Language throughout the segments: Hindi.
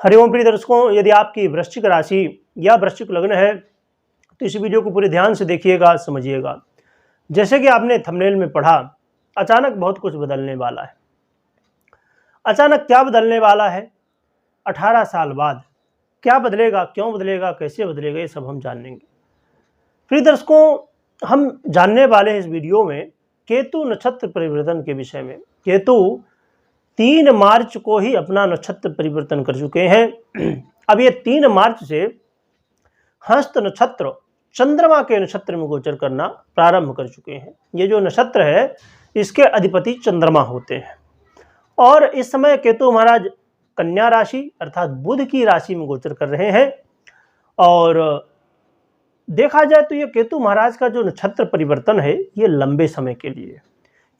हरिओम प्रिय दर्शकों, यदि आपकी वृश्चिक राशि या वृश्चिक लग्न है तो इस वीडियो को पूरे ध्यान से देखिएगा, समझिएगा। जैसे कि आपने थंबनेल में पढ़ा, अचानक बहुत कुछ बदलने वाला है। अचानक क्या बदलने वाला है, 18 साल बाद क्या बदलेगा, क्यों बदलेगा, कैसे बदलेगा, ये सब हम जानेंगे। प्रिय दर्शकों, हम जानने वाले हैं इस वीडियो में केतु नक्षत्र परिवर्तन के विषय में। केतु 3 मार्च को ही अपना नक्षत्र परिवर्तन कर चुके हैं। अब ये 3 मार्च से हस्त नक्षत्र चंद्रमा के नक्षत्र में गोचर करना प्रारंभ कर चुके हैं। ये जो नक्षत्र है इसके अधिपति चंद्रमा होते हैं और इस समय केतु महाराज कन्या राशि अर्थात बुध की राशि में गोचर कर रहे हैं। और देखा जाए तो ये केतु महाराज का जो नक्षत्र परिवर्तन है ये लंबे समय के लिए,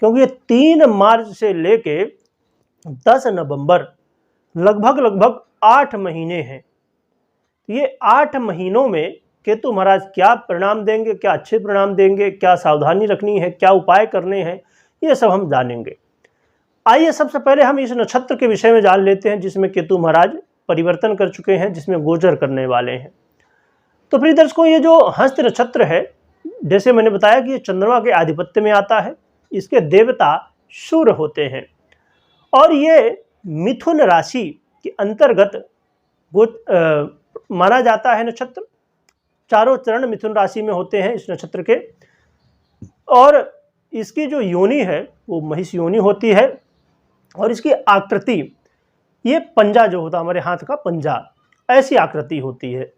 क्योंकि ये 3 मार्च से लेके 10 नवंबर लगभग 8 महीने हैं। ये 8 महीनों में केतु महाराज क्या परिणाम देंगे, क्या अच्छे परिणाम देंगे, क्या सावधानी रखनी है, क्या उपाय करने हैं, ये सब हम जानेंगे। आइए सबसे पहले हम इस नक्षत्र के विषय में जान लेते हैं जिसमें केतु महाराज परिवर्तन कर चुके हैं, जिसमें गोचर करने वाले हैं। तो प्रिय दर्शकों, ये जो हस्त नक्षत्र है, जैसे मैंने बताया कि ये चंद्रमा के आधिपत्य में आता है। इसके देवता सूर्य होते हैं और ये मिथुन राशि के अंतर्गत माना जाता है नक्षत्र। चारों चरण मिथुन राशि में होते हैं इस नक्षत्र के। और इसकी जो योनि है वो महिष योनि होती है और इसकी आकृति, ये पंजा जो होता है हमारे हाथ का पंजा, ऐसी आकृति होती है।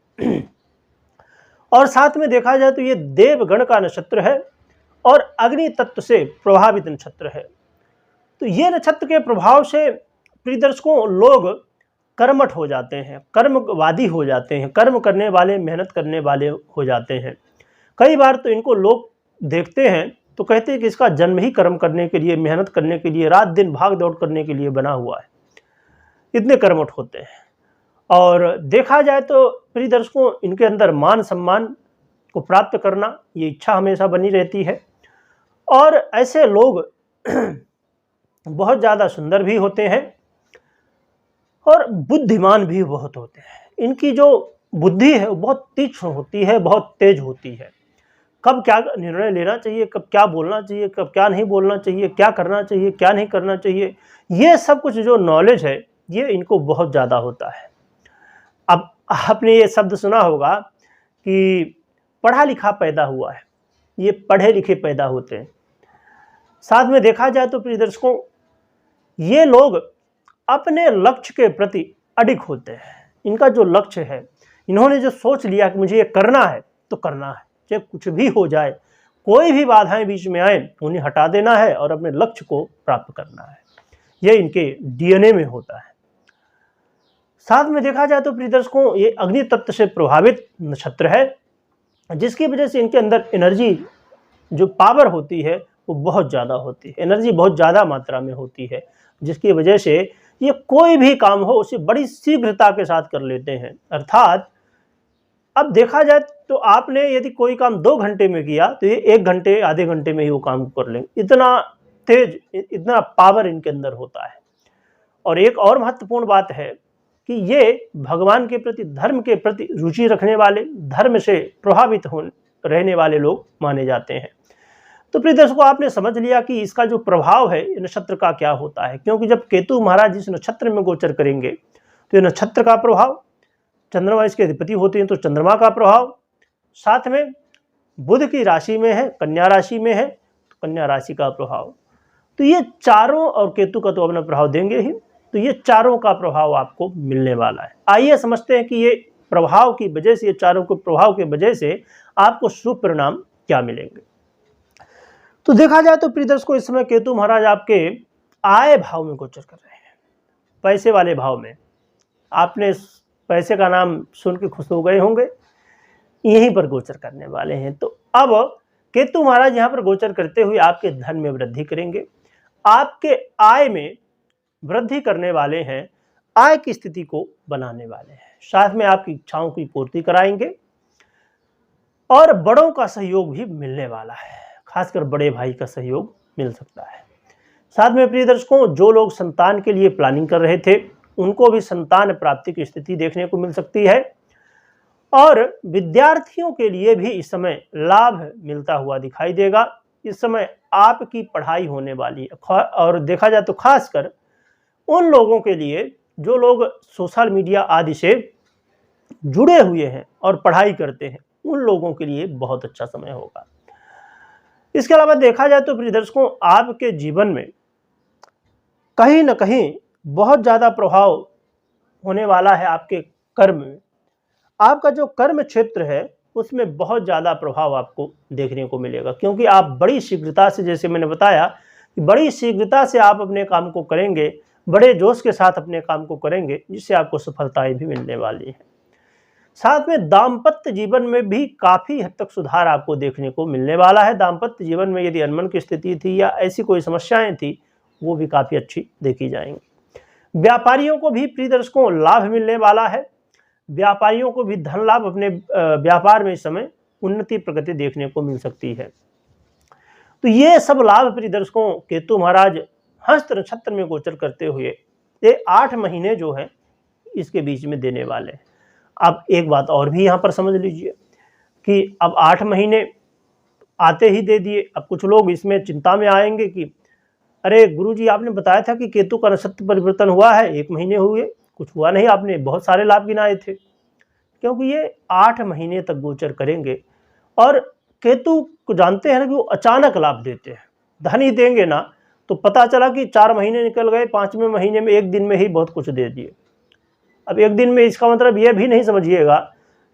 और साथ में देखा जाए तो ये देवगण का नक्षत्र है और अग्नि तत्व से प्रभावित नक्षत्र है। तो ये नक्षत्र के प्रभाव से प्रिय दर्शकों लोग कर्मठ हो जाते हैं, कर्मवादी हो जाते हैं, कर्म करने वाले, मेहनत करने वाले हो जाते हैं। कई बार तो इनको लोग देखते हैं तो कहते हैं कि इसका जन्म ही कर्म करने के लिए, मेहनत करने के लिए, रात दिन भाग दौड़ करने के लिए बना हुआ है। इतने कर्मठ होते हैं। और देखा जाए तो प्रिय दर्शकों इनके अंदर मान सम्मान को प्राप्त करना, ये इच्छा हमेशा बनी रहती है। और ऐसे लोग बहुत ज़्यादा सुंदर भी होते हैं और बुद्धिमान भी बहुत होते हैं। इनकी जो बुद्धि है वो बहुत तीक्ष्ण होती है, बहुत तेज होती है। कब क्या निर्णय लेना चाहिए, कब क्या बोलना चाहिए, कब क्या नहीं बोलना चाहिए, क्या करना चाहिए, क्या नहीं करना चाहिए, ये सब कुछ जो नॉलेज है ये इनको बहुत ज़्यादा होता है। अब आपने ये शब्द सुना होगा कि पढ़ा लिखा पैदा हुआ है, ये पढ़े लिखे पैदा होते हैं। साथ में देखा जाए तो प्रिय दर्शकों ये लोग अपने लक्ष्य के प्रति अडिग होते हैं। इनका जो लक्ष्य है, इन्होंने जो सोच लिया कि मुझे ये करना है तो करना है, चाहे कुछ भी हो जाए, कोई भी बाधाएं बीच में आए उन्हें हटा देना है और अपने लक्ष्य को प्राप्त करना है। ये इनके डीएनए में होता है। साथ में देखा जाए तो प्रिय दर्शकों ये अग्नि तत्व से प्रभावित नक्षत्र है, जिसकी वजह से इनके अंदर एनर्जी जो पावर होती है वो बहुत ज़्यादा होती है, एनर्जी बहुत ज़्यादा मात्रा में होती है, जिसकी वजह से ये कोई भी काम हो उसे बड़ी शीघ्रता के साथ कर लेते हैं। अर्थात अब देखा जाए तो आपने यदि कोई काम 2 घंटे में किया तो ये 1 घंटे, आधे घंटे में ही वो काम कर लेंगे। इतना तेज, इतना पावर इनके अंदर होता है। और एक और महत्वपूर्ण बात है कि ये भगवान के प्रति, धर्म के प्रति रुचि रखने वाले, धर्म से प्रभावित रहने वाले लोग माने जाते हैं। तो प्रिय दर्शकों आपने समझ लिया कि इसका जो प्रभाव है नक्षत्र का क्या होता है, क्योंकि जब केतु महाराज इस नक्षत्र में गोचर करेंगे तो ये नक्षत्र का प्रभाव, चंद्रमा इसके अधिपति होते हैं तो चंद्रमा का प्रभाव, साथ में बुध की राशि में है, कन्या राशि में है तो कन्या राशि का प्रभाव। तो ये चारों, और केतु का तो अपना प्रभाव देंगे ही, तो ये चारों का प्रभाव आपको मिलने वाला है। आइए समझते हैं कि ये प्रभाव की वजह से, ये चारों के प्रभाव की वजह से आपको शुभ परिणाम क्या मिलेंगे। तो देखा जाए तो प्रिय दर्शकों इस समय केतु महाराज आपके आय भाव में गोचर कर रहे हैं, पैसे वाले भाव में। आपने पैसे का नाम सुन के खुश हो गए होंगे, यहीं पर गोचर करने वाले हैं। तो अब केतु महाराज यहाँ पर गोचर करते हुए आपके धन में वृद्धि करेंगे, आपके आय में वृद्धि करने वाले हैं, आय की स्थिति को बनाने वाले हैं, साथ में आपकी इच्छाओं की पूर्ति कराएंगे और बड़ों का सहयोग भी मिलने वाला है, खासकर बड़े भाई का सहयोग मिल सकता है। साथ में प्रिय दर्शकों जो लोग संतान के लिए प्लानिंग कर रहे थे, उनको भी संतान प्राप्ति की स्थिति देखने को मिल सकती है। और विद्यार्थियों के लिए भी इस समय लाभ मिलता हुआ दिखाई देगा। इस समय आपकी पढ़ाई होने वाली है, और देखा जाए तो खासकर उन लोगों के लिए जो लोग सोशल मीडिया आदि से जुड़े हुए हैं और पढ़ाई करते हैं, उन लोगों के लिए बहुत अच्छा समय होगा। इसके अलावा देखा जाए तो प्रिय दर्शकों, आपके जीवन में कहीं न कहीं बहुत ज़्यादा प्रभाव होने वाला है आपके कर्म में। आपका जो कर्म क्षेत्र है उसमें बहुत ज़्यादा प्रभाव आपको देखने को मिलेगा, क्योंकि आप बड़ी शीघ्रता से, जैसे मैंने बताया कि बड़ी शीघ्रता से आप अपने काम को करेंगे, बड़े जोश के साथ अपने काम को करेंगे, जिससे आपको सफलताएं भी मिलने वाली हैं। साथ में दाम्पत्य जीवन में भी काफ़ी हद तक सुधार आपको देखने को मिलने वाला है। दाम्पत्य जीवन में यदि अनबन की स्थिति थी या ऐसी कोई समस्याएं थी, वो भी काफ़ी अच्छी देखी जाएंगी। व्यापारियों को भी प्रिय दर्शकों लाभ मिलने वाला है। व्यापारियों को भी धन लाभ, अपने व्यापार में इस समय उन्नति प्रगति देखने को मिल सकती है। तो ये सब लाभ प्रिय दर्शकों केतु महाराज हस्त नक्षत्र में गोचर करते हुए ये 8 महीने जो है इसके बीच में देने वाले हैं। अब एक बात और भी यहाँ पर समझ लीजिए कि अब 8 महीने आते ही दे दिए। अब कुछ लोग इसमें चिंता में आएंगे कि अरे गुरुजी, आपने बताया था कि केतु का नक्षत्र परिवर्तन हुआ है, 1 महीने हुए, कुछ हुआ नहीं, आपने बहुत सारे लाभ गिनाए थे। क्योंकि ये 8 महीने तक गोचर करेंगे, और केतु को जानते हैं ना कि वो अचानक लाभ देते हैं। धन ही देंगे ना, तो पता चला कि 4 महीने निकल गए, 5वें महीने में 1 दिन में ही बहुत कुछ दे दिए। अब 1 दिन में इसका मतलब यह भी नहीं समझिएगा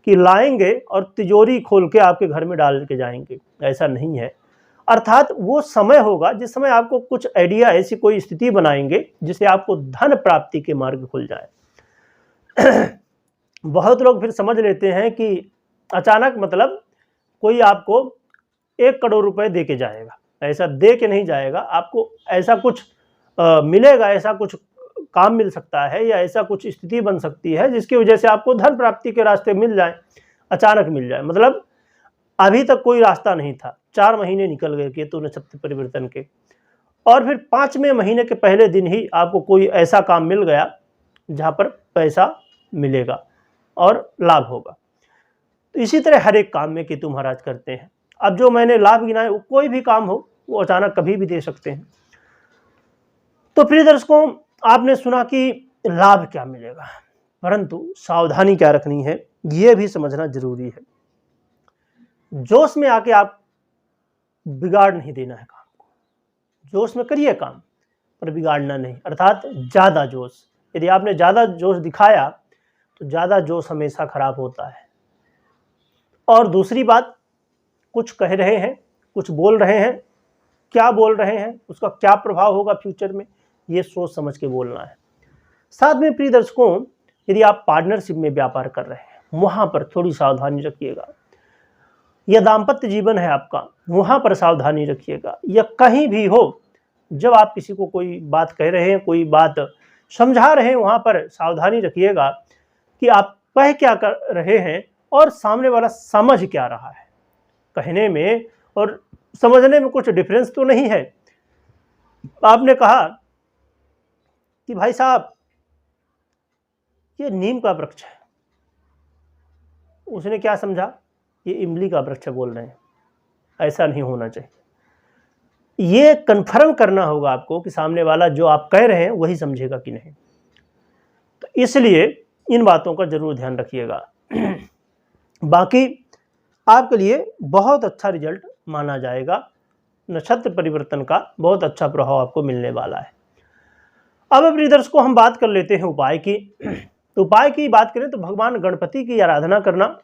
कि लाएंगे और तिजोरी खोल के आपके घर में डाल के जाएंगे, ऐसा नहीं है। अर्थात वो समय होगा जिस समय आपको कुछ आइडिया, ऐसी कोई स्थिति बनाएंगे जिससे आपको धन प्राप्ति के मार्ग खुल जाए। बहुत लोग फिर समझ लेते हैं कि अचानक मतलब कोई आपको 1 करोड़ रुपए दे के जाएगा। ऐसा दे के नहीं जाएगा, आपको ऐसा कुछ मिलेगा, ऐसा कुछ काम मिल सकता है या ऐसा कुछ स्थिति बन सकती है जिसकी वजह से आपको धन प्राप्ति के रास्ते मिल जाए, अचानक मिल जाए। मतलब अभी तक कोई रास्ता नहीं था, 4 महीने निकल गए केतु नक्षत्र परिवर्तन के, और फिर 5वें महीने के पहले दिन ही आपको कोई ऐसा काम मिल गया जहाँ पर पैसा मिलेगा और लाभ होगा। तो इसी तरह हर एक काम में केतु महाराज करते हैं। अब जो मैंने लाभ गिनाए, वो कोई भी काम हो, वो अचानक कभी भी दे सकते हैं। तो प्रिय दर्शकों, आपने सुना कि लाभ क्या मिलेगा, परंतु सावधानी क्या रखनी है ये भी समझना जरूरी है। जोश में आके आप बिगाड़ नहीं देना है काम को। जोश में करिए काम, पर बिगाड़ना नहीं, अर्थात ज़्यादा जोश। यदि आपने ज़्यादा जोश दिखाया तो ज़्यादा जोश हमेशा खराब होता है। और दूसरी बात, कुछ कह रहे हैं, कुछ बोल रहे हैं, क्या बोल रहे हैं, उसका क्या प्रभाव होगा फ्यूचर में, ये सोच समझ के बोलना है। साथ में प्रिय दर्शकों, यदि आप पार्टनरशिप में व्यापार कर रहे हैं, वहाँ पर थोड़ी सावधानी रखिएगा। या दाम्पत्य जीवन है आपका, वहाँ पर सावधानी रखिएगा। या कहीं भी हो, जब आप किसी को कोई बात कह रहे हैं, कोई बात समझा रहे हैं, वहाँ पर सावधानी रखिएगा कि आप कह क्या कर रहे हैं और सामने वाला समझ क्या रहा है। कहने में और समझने में कुछ डिफरेंस तो नहीं है। आपने कहा कि भाई साहब ये नीम का वृक्ष है, उसने क्या समझा, ये इमली का वृक्ष बोल रहे हैं। ऐसा नहीं होना चाहिए। ये कन्फर्म करना होगा आपको कि सामने वाला जो आप कह रहे हैं वही समझेगा कि नहीं। तो इसलिए इन बातों का जरूर ध्यान रखिएगा। बाकी आपके लिए बहुत अच्छा रिजल्ट माना जाएगा। नक्षत्र परिवर्तन का बहुत अच्छा प्रभाव आपको मिलने वाला है। अब ब्रीदर्स को हम बात कर लेते हैं उपाय की। तो उपाय की बात करें तो भगवान गणपति की आराधना करना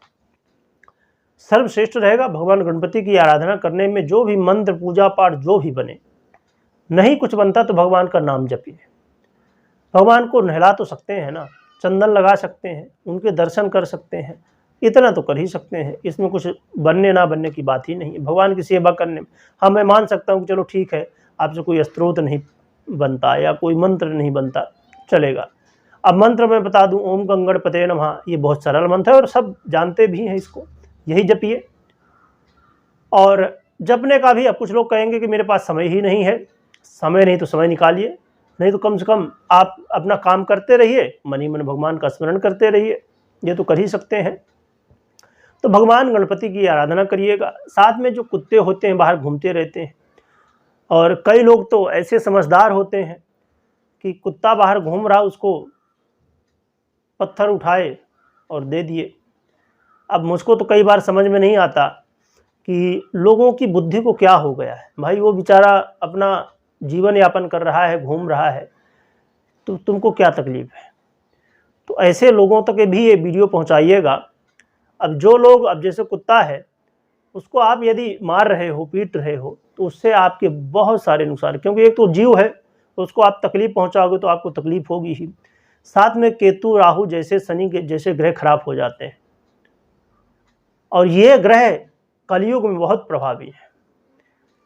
सर्वश्रेष्ठ रहेगा। भगवान गणपति की आराधना करने में जो भी मंत्र पूजा पाठ जो भी बने, नहीं कुछ बनता तो भगवान का नाम जपिए। भगवान को नहला तो सकते हैं ना, चंदन लगा सकते हैं, उनके दर्शन कर सकते हैं, इतना तो कर ही सकते हैं। इसमें कुछ बनने ना बनने की बात ही नहीं है। भगवान की सेवा करने में हाँ, मैं मान सकता हूँ कि चलो ठीक है, आपसे कोई स्तोत्र नहीं बनता या कोई मंत्र नहीं बनता, चलेगा। अब मंत्र मैं बता दूं, ओम गंगणपते नमः, ये बहुत सरल मंत्र है और सब जानते भी हैं इसको, यही जपिए। और जपने का भी, अब कुछ लोग कहेंगे कि मेरे पास समय ही नहीं है, समय नहीं तो समय निकालिए, नहीं तो कम से कम आप अपना काम करते रहिए, मन ही मन भगवान का स्मरण करते रहिए, ये तो कर ही सकते हैं। तो भगवान गणपति की आराधना करिएगा। साथ में जो कुत्ते होते हैं बाहर घूमते रहते हैं, और कई लोग तो ऐसे समझदार होते हैं कि कुत्ता बाहर घूम रहा उसको पत्थर उठाए और दे दिए। अब मुझको तो कई बार समझ में नहीं आता कि लोगों की बुद्धि को क्या हो गया है। भाई वो बेचारा अपना जीवन यापन कर रहा है, घूम रहा है, तो तुमको क्या तकलीफ है। तो ऐसे लोगों तक भी ये वीडियो पहुंचाइएगा। अब जो लोग, अब जैसे कुत्ता है उसको आप यदि मार रहे हो, पीट रहे हो, तो उससे आपके बहुत सारे नुकसान, क्योंकि एक तो जीव है, तो उसको आप तकलीफ पहुंचाओगे तो आपको तकलीफ होगी ही। साथ में केतु, राहु जैसे, शनि के जैसे ग्रह खराब हो जाते हैं, और ये ग्रह कलयुग में बहुत प्रभावी है।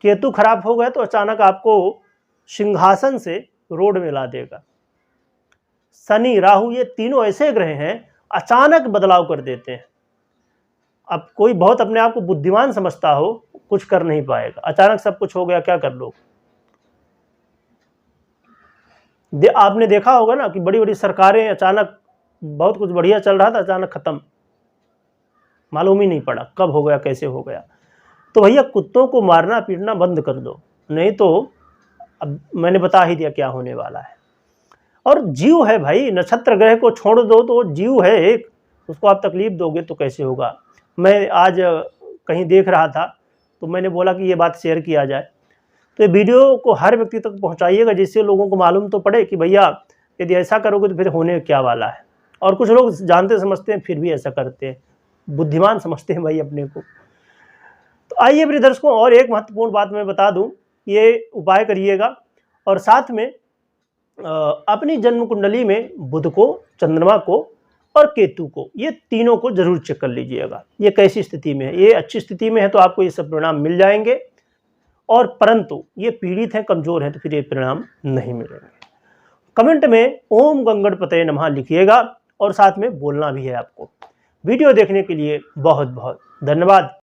केतु खराब हो गए तो अचानक आपको सिंहासन से रोड में ला देगा। शनि, राहु ये तीनों ऐसे ग्रह हैं अचानक बदलाव कर देते हैं। अब कोई बहुत अपने आप को बुद्धिमान समझता हो, कुछ कर नहीं पाएगा। अचानक सब कुछ हो गया, क्या कर लो। आपने देखा होगा ना कि बड़ी बड़ी सरकारें अचानक, बहुत कुछ बढ़िया चल रहा था, अचानक खत्म, मालूम ही नहीं पड़ा कब हो गया, कैसे हो गया। तो भैया कुत्तों को मारना पीटना बंद कर दो, नहीं तो अब मैंने बता ही दिया क्या होने वाला है। और जीव है भाई, नक्षत्र ग्रह को छोड़ दो तो जीव है एक, उसको आप तकलीफ दोगे तो कैसे होगा। मैं आज कहीं देख रहा था तो मैंने बोला कि ये बात शेयर किया जाए। तो ये वीडियो को हर व्यक्ति तक पहुंचाइएगा, जिससे लोगों को मालूम तो पड़े कि भैया यदि ऐसा करोगे तो फिर होने क्या वाला है। और कुछ लोग जानते समझते हैं फिर भी ऐसा करते हैं, बुद्धिमान समझते हैं भाई अपने को। तो आइए प्रिय दर्शकों, और एक महत्वपूर्ण बात मैं बता दूं, ये उपाय करिएगा। और साथ में अपनी जन्म कुंडली में बुध को, चंद्रमा को और केतु को, ये तीनों को जरूर चेक कर लीजिएगा, ये कैसी स्थिति में है। ये अच्छी स्थिति में है तो आपको ये सब परिणाम मिल जाएंगे, और परंतु ये पीड़ित हैं, कमजोर हैं, तो फिर ये परिणाम नहीं मिलेंगे। कमेंट में ओम गंगणपतये नमः लिखिएगा, और साथ में बोलना भी है आपको। वीडियो देखने के लिए बहुत बहुत धन्यवाद।